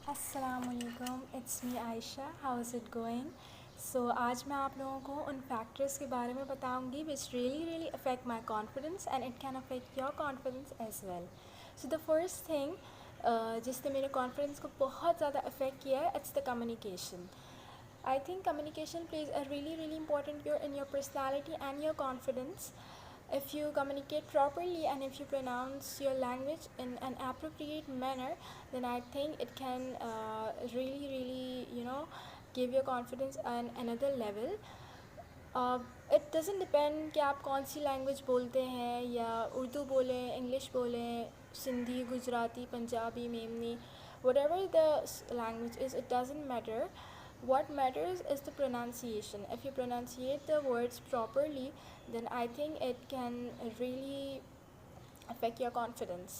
अस्सलामुअलैकुम, it's me Ayesha. How is it going? आज मैं आप लोगों को उन फैक्टर्स के बारे में बताऊंगी which really affect my confidence and it can affect your confidence as well. So the first thing जिसने मेरे कॉन्फिडेंस को बहुत ज़्यादा अफेक्ट किया है, it's the communication. I think communication plays a really important role in your personality and your confidence. If you communicate properly and if you pronounce your language in an appropriate manner, then I think it can really give your confidence on another level. It doesn't depend कि आप कौन सी language बोलते हैं, या उर्दू बोलें, English बोलें, Sindhi, Gujarati, Punjabi, Memoni, whatever the language is, it doesn't matter. What matters is the pronunciation. If you pronunciate the words properly, then I think it can really affect your confidence.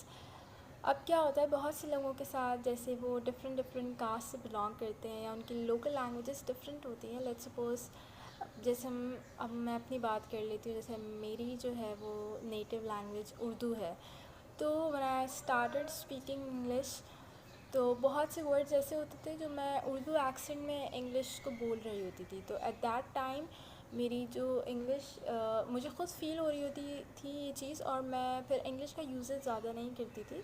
अब क्या होता है, बहुत से लोगों के साथ, जैसे वो डिफरेंट कास्ट से बिलोंग करते हैं या उनकी लोकल लैंग्वेजेस डिफरेंट होती हैं. लेट्स सपोज़, जैसे अब मैं अपनी बात कर लेती हूँ. जैसे मेरी जो है वो नेटिव लैंग्वेज उर्दू है. तो when I started speaking English, तो बहुत से वर्ड्स ऐसे होते थे जो मैं उर्दू एक्सेंट में इंग्लिश को बोल रही होती थी. तो एट दैट टाइम मेरी जो इंग्लिश, मुझे ख़ुद फ़ील हो रही होती थी ये चीज़, और मैं फिर इंग्लिश का यूज़ ज़्यादा नहीं करती थी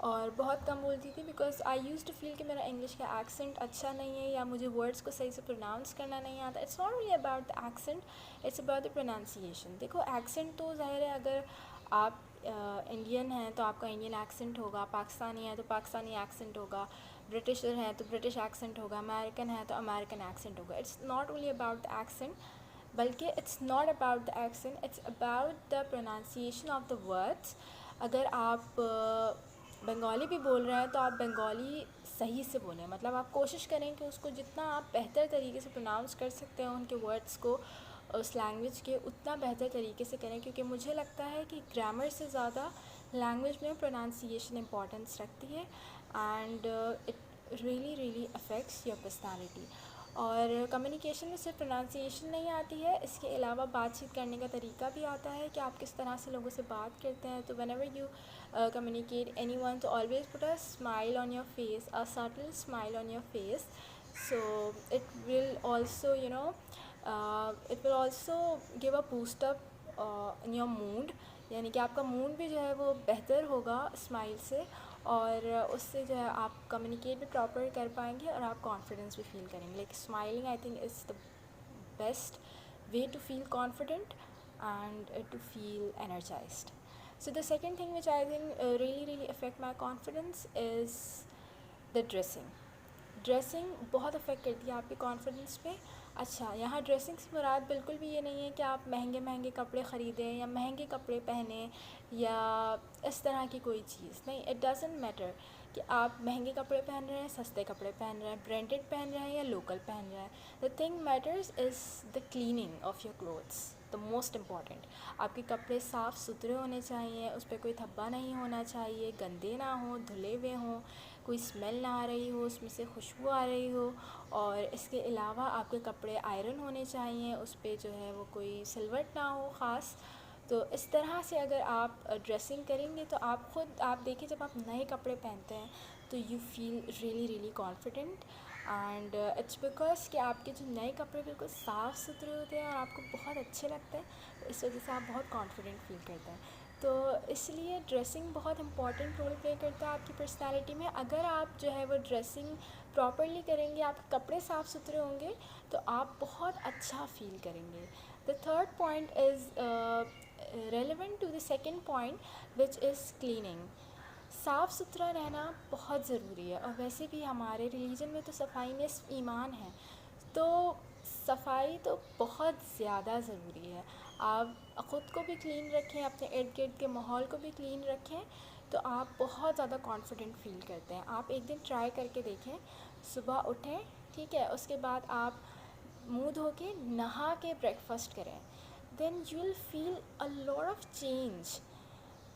और बहुत कम बोलती थी, because I use to feel कि मेरा इंग्लिश का एक्सेंट अच्छा नहीं है या मुझे वर्ड्स को सही से प्रोनाउंस करना नहीं आता. It's not only about the accent, it's about the pronunciation. देखो, एक्सेंट तो ज़ाहिर है, अगर आप इंडियन हैं तो आपका इंडियन एक्सेंट होगा, पाकिस्तानी है तो पाकिस्तानी एक्सेंट होगा, ब्रिटिशर हैं तो ब्रिटिश एक्सेंट होगा, अमेरिकन है तो अमेरिकन एक्सेंट होगा. It's not only about the accent, बल्कि it's not about the accent, it's about the pronunciation of the words. अगर आप बंगाली भी बोल रहे हैं तो आप बंगाली सही से बोलें. मतलब आप कोशिश करें कि उसको जितना आप बेहतर तरीके से प्रोनाउंस कर सकते हैं उनके वर्ड्स को, उस लैंग्वेज के, उतना बेहतर तरीके से करें, क्योंकि मुझे लगता है कि ग्रामर से ज़्यादा लैंग्वेज में प्रोनाउंसिएशन इंपॉर्टेंस रखती है. And it really affects your personality. और कम्युनिकेशन में सिर्फ प्रोनाउंसिएशन नहीं आती है, इसके अलावा बातचीत करने का तरीका भी आता है कि आप किस तरह से लोगों से बात करते हैं. तो whenever you communicate anyone, to always put a smile on your face, a subtle smile on your face. So it will also it will also give a boost up in your mood. यानी कि आपका mood भी जो है वो बेहतर होगा smile से, और उससे जो है आप कम्युनिकेट भी प्रॉपर कर पाएंगे और आप कॉन्फिडेंस भी फील करेंगे. Like smiling I think is the best way to feel confident and to feel energized. So the second thing which I think really affect my confidence is the dressing. Dressing बहुत affect करती है आपके confidence पे. अच्छा, यहाँ dressing से मुराद बिल्कुल भी ये नहीं है कि आप महंगे कपड़े ख़रीदें या महंगे कपड़े पहनें या इस तरह की कोई चीज़ नहीं. इट डज़न्ट मैटर कि आप महंगे कपड़े पहन रहे हैं, सस्ते कपड़े पहन रहे हैं, ब्रांडेड पहन रहे हैं या लोकल पहन रहे हैं. The thing matters is the cleaning of your clothes, the most important. आपके कपड़े साफ़ सुथरे होने चाहिए, उस पर कोई धब्बा नहीं होना चाहिए, गंदे ना हो, धुले हुए हों, कोई स्मेल ना आ रही हो, उसमें से खुशबू आ रही हो. और इसके अलावा आपके कपड़े आयरन होने चाहिए, उस पर जो है वो कोई सिलवट ना हो ख़ास. तो इस तरह से अगर आप ड्रेसिंग करेंगे तो आप देखिए, जब आप नए कपड़े पहनते हैं तो you feel really confident. And it's because कि आपके जो नए कपड़े बिल्कुल साफ़ सुथरे होते हैं और आपको बहुत अच्छे लगते हैं, तो इस वजह से आप बहुत कॉन्फिडेंट फील करते हैं. तो इसलिए ड्रेसिंग बहुत इंपॉर्टेंट रोल प्ले करता है आपकी पर्सनालिटी में. अगर आप जो है वो ड्रेसिंग प्रॉपरली करेंगे, आपके कपड़े साफ़ सुथरे होंगे, तो आप बहुत अच्छा फील करेंगे. The third point is relevant to the second point, which is cleaning. साफ़ सुथरा रहना बहुत ज़रूरी है, और वैसे भी हमारे रिलीजन में तो सफाई निस्फ़ ईमान है. तो सफाई तो बहुत ज़्यादा ज़रूरी है. आप ख़ुद को भी क्लीन रखें, अपने इर्द गिर्द के माहौल को भी क्लीन रखें, तो आप बहुत ज़्यादा कॉन्फिडेंट फ़ील करते हैं. आप एक दिन ट्राई करके देखें. सुबह उठें, ठीक है, उसके बाद आप मुंह धो के नहा के ब्रेकफास्ट करें, then you will feel a lot of change.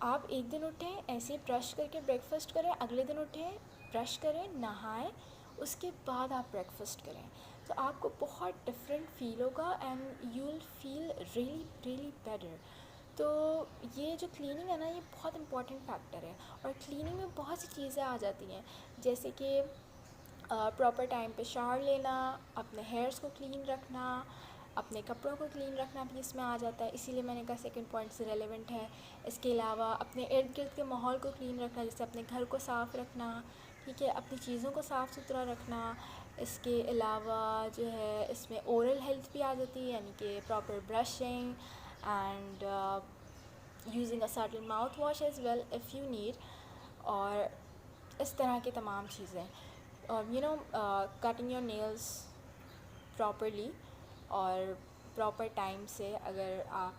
आप एक दिन उठें ऐसे ब्रश करके ब्रेकफास्ट करें, अगले दिन उठें, ब्रश करें, नहाएं, उसके बाद आप ब्रेकफास्ट करें, तो आपको बहुत डिफरेंट फील होगा and you will feel really better. तो ये जो क्लीनिंग है ना, ये बहुत इंपॉर्टेंट फैक्टर है. और क्लीनिंग में बहुत सी चीज़ें आ जाती हैं, जैसे कि प्रॉपर टाइम पे शावर लेना, अपने हेयर्स को क्लीन रखना, अपने कपड़ों को क्लीन रखना भी इसमें आ जाता है, इसीलिए मैंने कहा सेकंड पॉइंट से रेलेवेंट है। इसके अलावा अपने इर्द गिर्द के माहौल को क्लीन रखना, जैसे अपने घर को साफ़ रखना, ठीक है, अपनी चीज़ों को साफ़ सुथरा रखना। इसके अलावा जो है इसमें ओरल हेल्थ भी आ जाती है, यानी कि proper brushing and using a certain mouth wash as well if you need, और इस तरह की तमाम चीज़ें, और कटिंग योर नेल्स प्रॉपरली और प्रॉपर टाइम से। अगर आप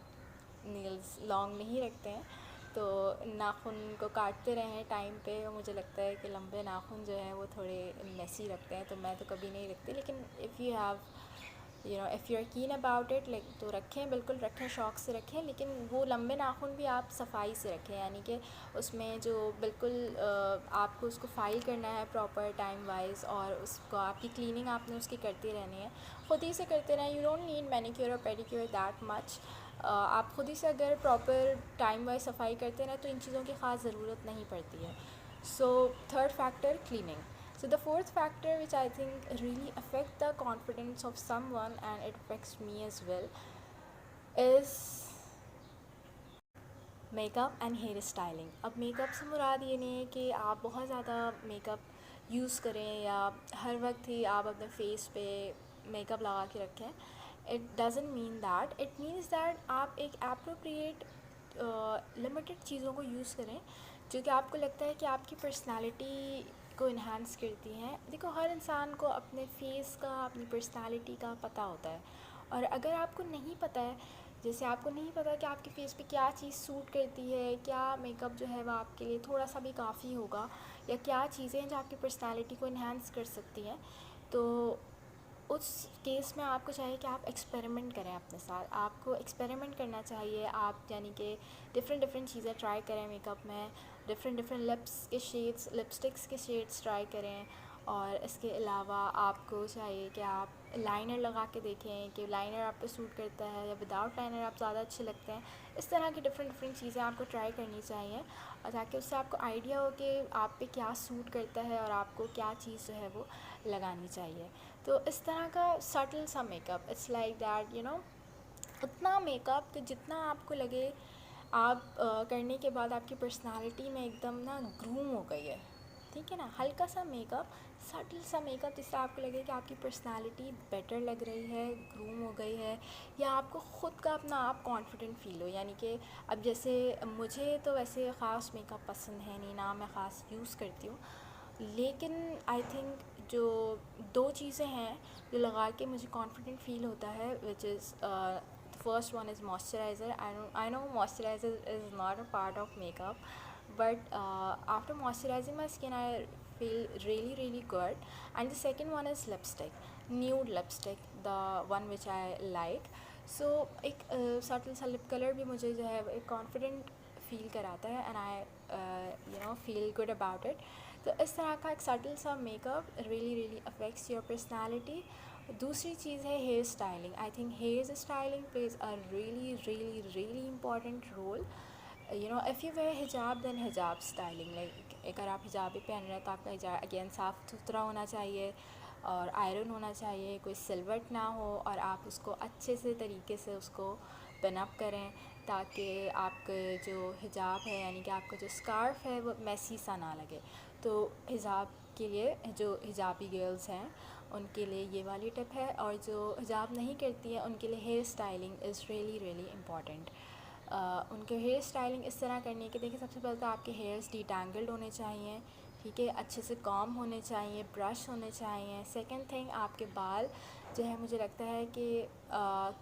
नेल्स लॉन्ग नहीं रखते हैं तो नाखून को काटते रहें टाइम पे। मुझे लगता है कि लंबे नाखून जो हैं वो थोड़े मेसी लगते हैं, तो मैं तो कभी नहीं रखती, लेकिन if you have if you are keen about it like, तो रखें, बिल्कुल रखें, शौक़ से रखें, लेकिन वो लंबे नाखून भी आप सफाई से रखें, यानी कि उसमें जो बिल्कुल आपको उसको फाइल करना है प्रॉपर टाइम वाइज, और उसको आपकी क्लीनिंग आपने उसकी करती रहनी है, ख़ुद ही से करते रहें। यू डोंट नीड मैनिक्योर और पेडिक्योर दैट मच। आप ख़ुद ही से अगर प्रॉपर टाइम वाइज सफाई करते रहें तो इन चीज़ों की ख़ास ज़रूरत नहीं पड़ती है। So third factor, cleaning. So the fourth factor which I think really affect the confidence of someone, and it affects me as well, is makeup and hair styling. अब मेकअप से मुराद ये नहीं है कि आप बहुत ज़्यादा मेकअप यूज़ करें या हर वक्त ही आप अपने फेस पे मेकअप लगा के रखें. It doesn't mean that. It means that आप एक एप्रोप्रिएट लिमिटेड चीज़ों को यूज़ करें जो कि आपको लगता है कि आपकी पर्सनालिटी को इन्हांस करती हैं. देखो, हर इंसान को अपने फेस का, अपनी पर्सनालिटी का पता होता है, और अगर आपको नहीं पता है, जैसे आपको नहीं पता कि आपके फेस पे क्या चीज़ सूट करती है, क्या मेकअप जो है वो आपके लिए थोड़ा सा भी काफ़ी होगा, या क्या चीज़ें हैं जो आपकी पर्सनालिटी को इन्हांस कर सकती हैं, तो उस केस में आपको चाहिए कि आप एक्सपेरिमेंट करें अपने साथ. आपको एक्सपेरिमेंट करना चाहिए. आप यानी कि डिफरेंट चीज़ें ट्राई करें मेकअप में. डिफरेंट लिप्स के शेड्स, लिपस्टिक्स के शेड्स ट्राई करें. और इसके अलावा आपको चाहिए कि आप लाइनर लगा के देखें कि लाइनर आप पे सूट करता है या विदाउट लाइनर आप ज़्यादा अच्छे लगते हैं. इस तरह की डिफरेंट चीज़ें आपको ट्राई करनी चाहिए, और ताकि उससे आपको आइडिया हो कि आप पे क्या सूट करता है और आपको क्या चीज़ जो है वो लगानी चाहिए. तो इस तरह का सटल सा मेकअप, इट्स लाइक दैट, उतना मेकअप कि जितना आपको लगे आप करने के बाद आपकी पर्सनालिटी में एकदम ना ग्रूम हो गई है. ठीक है ना, हल्का सा मेकअप, सटल सा मेकअप, जिससे आपको लगे कि आपकी पर्सनालिटी बेटर लग रही है, ग्रूम हो गई है, या आपको ख़ुद का अपना आप कॉन्फिडेंट फ़ील हो. यानी कि अब जैसे मुझे तो वैसे ख़ास मेकअप पसंद है नहीं ना, मैं ख़ास यूज़ करती हूँ, लेकिन आई थिंक जो दो चीज़ें हैं जो लगा के मुझे कॉन्फिडेंट फ़ील होता है, which is first one is moisturiser. I know moisturiser is not a part of makeup, but after moisturizing my skin I feel really good. And the second one is lipstick, nude lipstick, the one which I like. So एक subtle सा lip color भी मुझे जो है एक confident feel कराता है, and I feel good about it. तो इस तरह का एक subtle सा makeup really affects your personality. दूसरी चीज़ है hair styling. I think hair styling plays a really important role. If you wear hijab then hijab styling, like अगर आप हिजाब ही पहन रहे हैं तो आपका हिजाब अगेन साफ़ सुथरा होना चाहिए और आयरन होना चाहिए, कोई सिलवट ना हो, और आप उसको अच्छे से तरीके से उसको पिन अप करें ताकि आपके जो हिजाब है, यानी कि आपका जो स्कार्फ़ है, वो मैसी सा ना लगे. तो हिजाब के लिए जो हिजाबी गर्ल्स हैं उनके लिए ये वाली टिप है, और जो हिजाब नहीं करती हैं उनके लिए hair styling is really important. उनके हेयर स्टाइलिंग इस तरह करनी है कि देखिए, सबसे पहले तो आपके हेयर्स डिटैंगल्ड होने चाहिए, ठीक है, अच्छे से कॉम होने चाहिए, ब्रश होने चाहिए. सेकंड थिंग, आपके बाल जो है, मुझे लगता है कि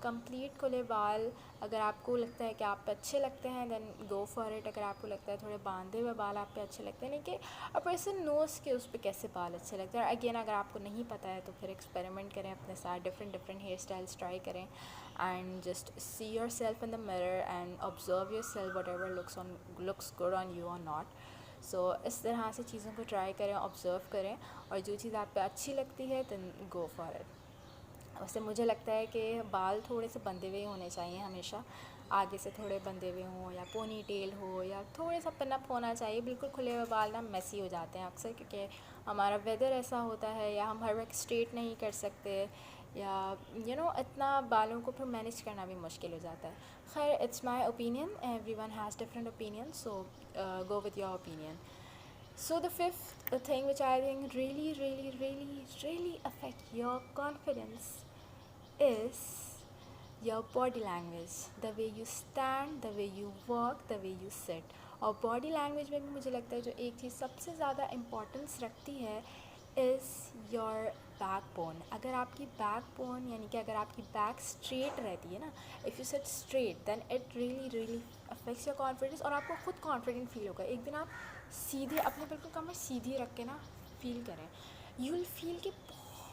कंप्लीट खुले बाल अगर आपको लगता है कि आप पे अच्छे लगते हैं देन गो फॉर इट. अगर आपको लगता है थोड़े बांधे हुए बाल आप पे अच्छे लगते हैं, नहीं कि अ पर्सन नोस के उस पर कैसे बाल अच्छे लगते हैं. अगेन, अगर आपको नहीं पता है तो फिर एक्सपेरिमेंट करें अपने साथ, डिफरेंट हेयर स्टाइल्स ट्राई करें, and just see yourself in the mirror and observe yourself, whatever looks good on you or not. So इस तरह से चीज़ों को ट्राई करें, ऑब्ज़र्व करें, और जो चीज़ आप पे अच्छी लगती है then go for it. वैसे मुझे लगता है कि बाल थोड़े से बंधे हुए होने चाहिए हमेशा, आगे से थोड़े बंधे हुए हों या पोनी टेल हो या थोड़े सा पिनअप होना चाहिए। बिल्कुल खुले हुए बाल ना मेसी हो जाते हैं अक्सर, क्योंकि हमारा वेदर ऐसा होता है, या हम हर वक्त स्ट्रेट नहीं कर सकते, या इतना बालों को फिर मैनेज करना भी मुश्किल हो जाता है। खैर, it's my opinion, every one has different opinion, so go with your opinion. So the fifth thing which I think really affect your confidence is your body language, the way you stand, the way you walk, the way you sit. और body language में भी मुझे लगता है जो एक चीज़ सबसे ज़्यादा इम्पोर्टेंस रखती है इज़ योर बैक बोन. अगर आपकी बैक बोन यानी कि अगर आपकी बैक स्ट्रेट रहती है ना, if you set straight, then it really affects your confidence, और आपको खुद कॉन्फिडेंट फील होगा. एक दिन आप सीधे अपने बिल्कुल कमर सीधी रख के ना फील करें, यू विल फील कि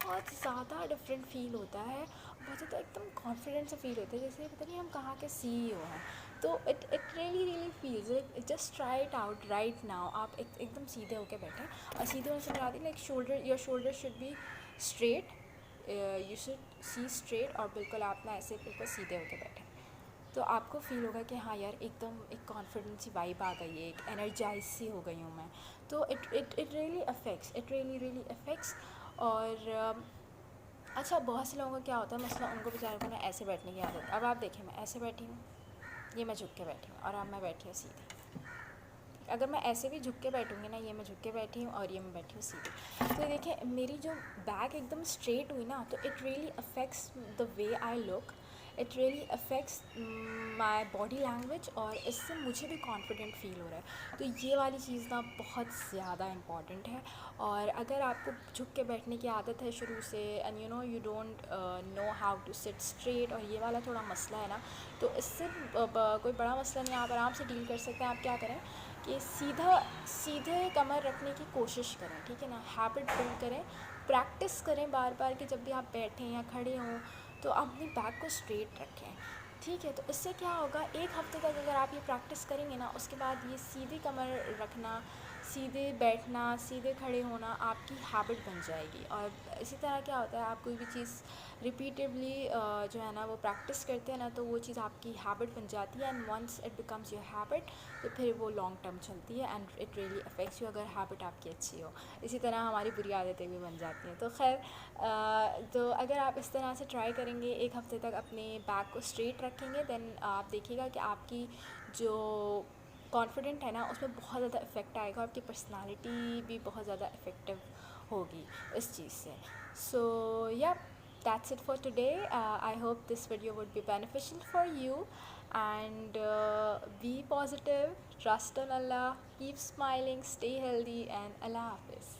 बहुत ज़्यादा डिफरेंट फील होता है, बहुत ज़्यादा एकदम कॉन्फिडेंस से फील होता है, जैसे पता नहीं हम कहाँ के CEO हैं. तो it really feels like, just try it out right now. आप एकदम सीधे होकर बैठे, और सीधे होने से बता दी like your shoulder should be straight, you should see straight, और बिल्कुल आप ना ऐसे बिल्कुल सीधे होकर बैठे, तो आपको फील होगा कि हाँ यार, एकदम एक कॉन्फिडेंस सी वाइब आ गई है, एक एनर्जाइज सी हो गई हूँ मैं. तो इट रियली अफेक्ट्स. और अच्छा, बहुत से लोगों का क्या होता है मसला, उनको बेचारों को ना ऐसे बैठने की आदत. अब आप देखें, मैं ऐसे बैठी हूँ, ये मैं झुक के बैठी हूँ, और अब मैं बैठी हूँ सीधे. अगर मैं ऐसे भी झुक के बैठूँगी ना, ये मैं झुक के बैठी हूँ और ये मैं बैठी हूँ सीधे, तो देखिए मेरी जो बैक एकदम स्ट्रेट हुई ना, तो it really affects the way I look, it really affects my body language, और इससे मुझे भी कॉन्फिडेंट फील हो रहा है. तो ये वाली चीज़ ना बहुत ज़्यादा इम्पॉर्टेंट है. और अगर आपको झुक के बैठने की आदत है शुरू से, and you don't know how to sit straight, और ये वाला थोड़ा मसला है ना, तो इससे कोई बड़ा मसला नहीं, आप आराम से डील कर सकते हैं. आप क्या करें कि सीधे कमर रखने की कोशिश करें, ठीक है ना. हैबिट बिल्ड करें, प्रैक्टिस करें बार बार कि जब भी आप बैठें या खड़े हों तो आप अपनी बैक को स्ट्रेट रखें, ठीक है. तो इससे क्या होगा, एक हफ्ते तक अगर आप ये प्रैक्टिस करेंगे ना, उसके बाद ये सीधी कमर रखना, सीधे बैठना, सीधे खड़े होना आपकी हैबिट बन जाएगी. और इसी तरह क्या होता है, आप कोई भी चीज़ रिपीटेडली जो है ना वो प्रैक्टिस करते हैं ना, तो वो चीज़ आपकी हैबिट बन जाती है. And once it becomes your habit, तो फिर वो लॉन्ग टर्म चलती है, and it really affects you, अगर हैबिट आपकी अच्छी हो. इसी तरह हमारी बुरी आदतें भी बन जाती हैं. तो खैर, तो अगर आप इस तरह से ट्राई करेंगे, एक हफ्ते तक अपने बैक को स्ट्रेट रखेंगे, देन आप देखिएगा कि आपकी जो कॉन्फिडेंट है ना, उसमें बहुत ज़्यादा इफ़ेक्ट आएगा, आपकी पर्सनालिटी भी बहुत ज़्यादा इफ़ेक्टिव होगी इस चीज़ से. सो या, that's it for today. I hope this video would be beneficial for you, and be positive, trust on Allah, keep smiling, stay healthy, and Allah Hafiz.